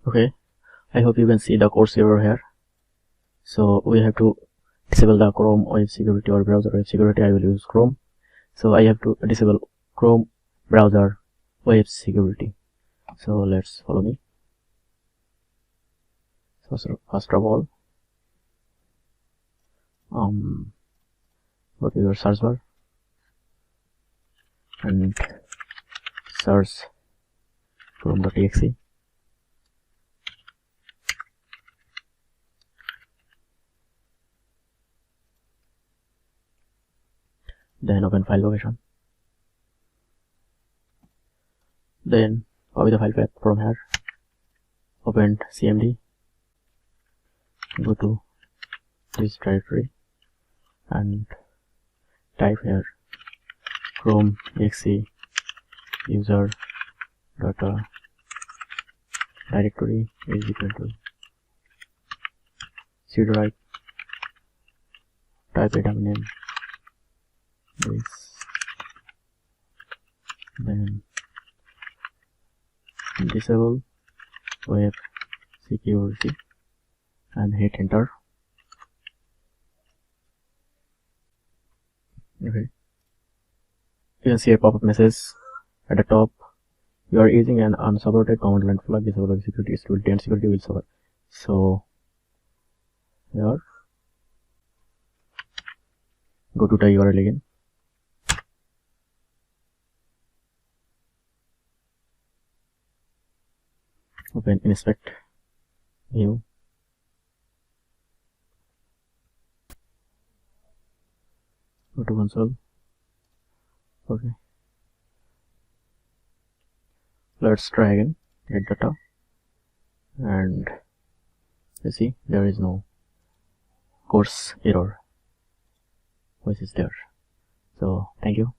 Okay, I hope you can see the course error here. So we have to disable the Chrome web security or browser web security. I will use Chrome. So I have to disable Chrome browser web security. So let's follow me. So first of all, go to your search bar and search chrome.exe. Then open file location. Then copy the file path from here. Open cmd. Go to this directory and type here chrome.exe user data directory is equal to cd right, type a domain name this, then disable web security and hit enter. Okay, you can see a pop-up message at the top. You are using an unsupported command line flag. Disable web security, stability and security will suffer. So here, go to the URL again. Open inspect view. Go to console. Okay, let's try again. Get data, and you see there is no course error which is there. So thank you.